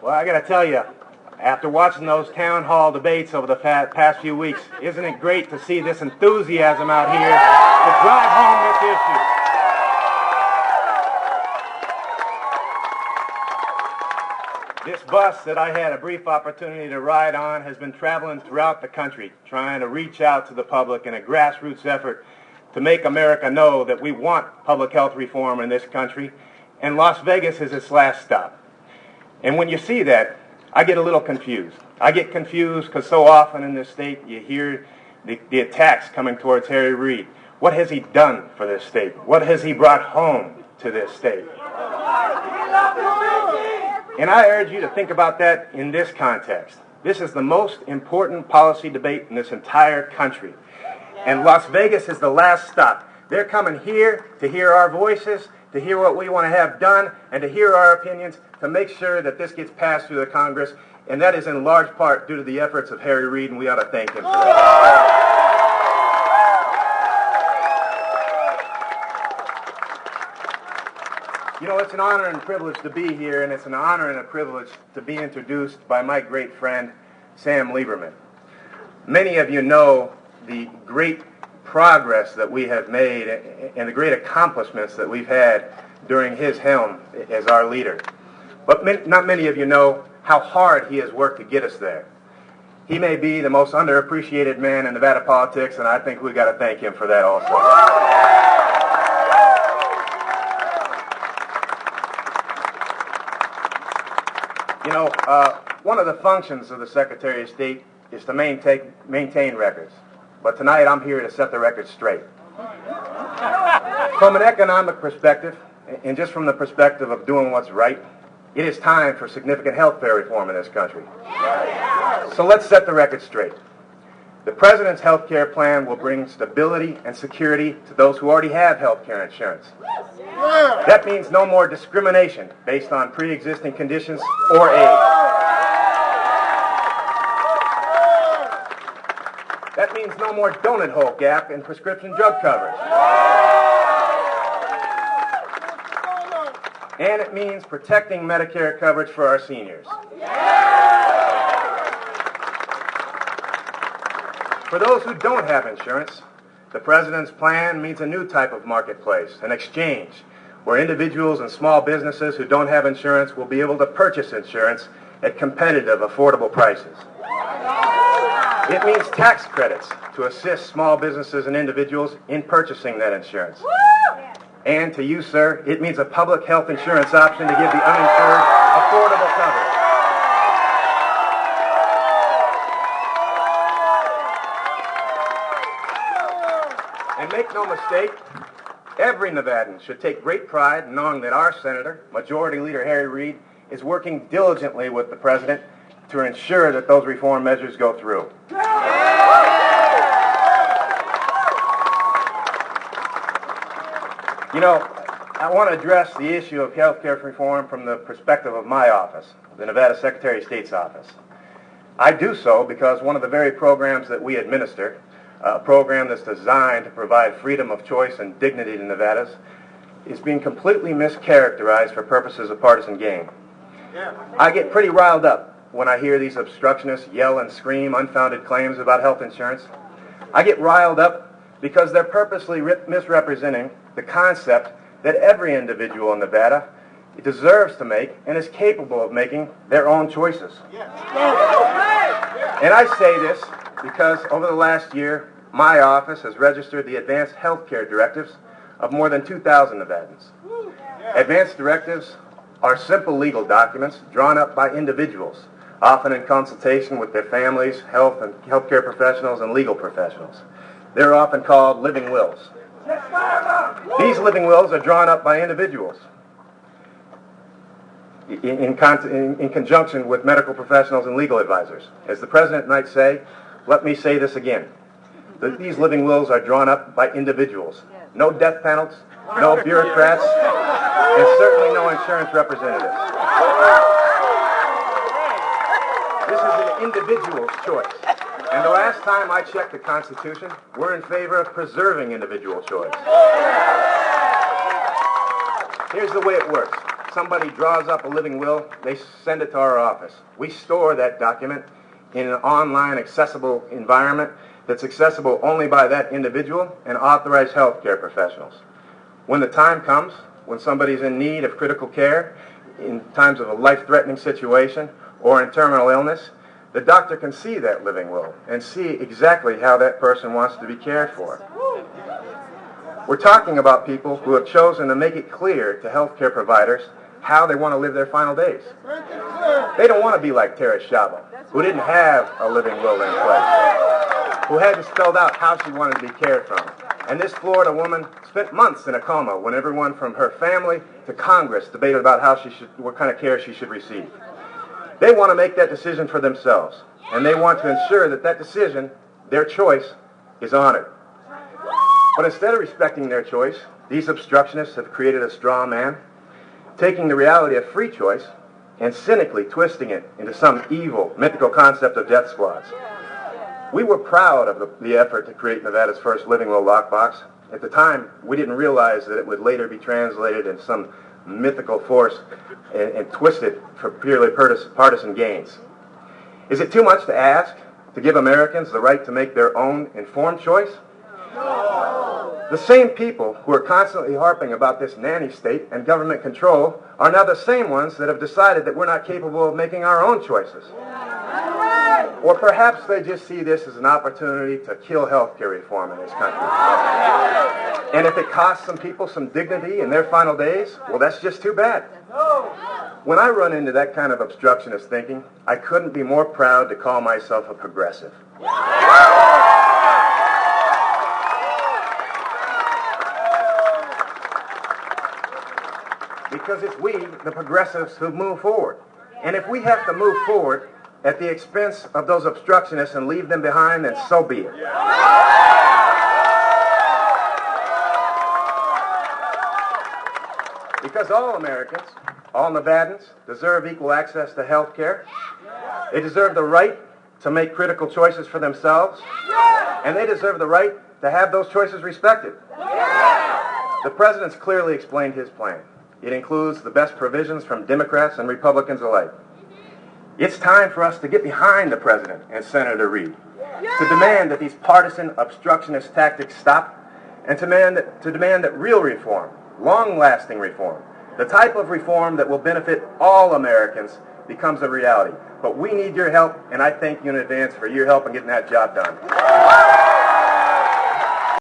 Well, I got to tell you, after watching those town hall debates over the past few weeks, isn't it great to see this enthusiasm out here to drive home this issue? This bus that I had a brief opportunity to ride on has been traveling throughout the country, trying to reach out to the public in a grassroots effort to make America know that we want public health reform in this country, and Las Vegas is its last stop. And when you see that, I get a little confused. I get confused because so often in this state you hear the attacks coming towards Harry Reid. What has he done for this state? What has he brought home to this state? And I urge you to think about that in this context. This is the most important policy debate in this entire country. And Las Vegas is the last stop. They're coming here to hear our voices, to hear what we want to have done, and to hear our opinions, to make sure that this gets passed through the Congress. And that is in large part due to the efforts of Harry Reid, and we ought to thank him for that. You know, it's an honor and privilege to be here, and it's an honor and a privilege to be introduced by my great friend, Sam Lieberman. Many of you know the great progress that we have made and the great accomplishments that we've had during his helm as our leader. But not many of you know how hard he has worked to get us there. He may be the most underappreciated man in Nevada politics, and I think we've got to thank him for that also. You know, one of the functions of the Secretary of State is to maintain records. But tonight I'm here to set the record straight. From an economic perspective, and just from the perspective of doing what's right, it is time for significant health care reform in this country. So let's set the record straight. The President's health care plan will bring stability and security to those who already have health care insurance. That means no more discrimination based on pre-existing conditions or age. That means no more donut hole gap in prescription drug coverage. And it means protecting Medicare coverage for our seniors. For those who don't have insurance, the President's plan means a new type of marketplace, an exchange, where individuals and small businesses who don't have insurance will be able to purchase insurance at competitive, affordable prices. It means tax credits to assist small businesses and individuals in purchasing that insurance. And to you, sir, it means a public health insurance option to give the uninsured affordable coverage. And make no mistake, every Nevadan should take great pride in knowing that our Senator, Majority Leader Harry Reid, is working diligently with the President to ensure that those reform measures go through. You know, I want to address the issue of health care reform from the perspective of my office, the Nevada Secretary of State's office. I do so because one of the very programs that we administer, a program that's designed to provide freedom of choice and dignity to Nevadas, is being completely mischaracterized for purposes of partisan gain. I get pretty riled up when I hear these obstructionists yell and scream unfounded claims about health insurance. I get riled up because they're purposely misrepresenting the concept that every individual in Nevada deserves to make and is capable of making their own choices. And I say this because over the last year, my office has registered the advanced health care directives of more than 2,000 Nevadans. Advanced directives are simple legal documents drawn up by individuals, often in consultation with their families, health and healthcare professionals, and legal professionals. They're often called living wills. These living wills are drawn up by individuals in conjunction with medical professionals and legal advisors. As the President might say, let me say this again. These living wills are drawn up by individuals. No death panels, no bureaucrats, and certainly no insurance representatives. This is an individual's choice. And the last time I checked the Constitution, we're in favor of preserving individual choice. Here's the way it works. somebody draws up a living will, they send it to our office. We store that document in an online accessible environment that's accessible only by that individual and authorized healthcare professionals. When the time comes, when somebody's in need of critical care, in times of a life-threatening situation or in terminal illness, the doctor can see that living will and see exactly how that person wants to be cared for. We're talking about people who have chosen to make it clear to healthcare providers how they want to live their final days. They don't want to be like Tara Szabo, who didn't have a living will in place, who hadn't spelled out how she wanted to be cared from. And this Florida woman spent months in a coma when everyone from her family to Congress debated about what kind of care she should receive. They want to make that decision for themselves, and they want to ensure that that decision, their choice, is honored. But instead of respecting their choice, these obstructionists have created a straw man, taking the reality of free choice and cynically twisting it into some evil, mythical concept of death squads. We were proud of the effort to create Nevada's first living will lockbox. At the time, we didn't realize that it would later be translated in some mythical force and twisted for purely partisan gains. Is it too much to ask to give Americans the right to make their own informed choice? No. The same people who are constantly harping about this nanny state and government control are now the same ones that have decided that we're not capable of making our own choices. Or perhaps they just see this as an opportunity to kill healthcare reform in this country. And if it costs some people some dignity in their final days, well, that's just too bad. When I run into that kind of obstructionist thinking, I couldn't be more proud to call myself a progressive. Because it's we, the progressives, who move forward. And if we have to move forward at the expense of those obstructionists and leave them behind, then so be it. Because all Americans, all Nevadans, deserve equal access to health care. They deserve the right to make critical choices for themselves. And they deserve the right to have those choices respected. The President's clearly explained his plan. It includes the best provisions from Democrats and Republicans alike. It's time for us to get behind the President and Senator Reid, to demand that these partisan obstructionist tactics stop, and to demand that real reform, long-lasting reform, the type of reform that will benefit all Americans, becomes a reality. But we need your help, and I thank you in advance for your help in getting that job done.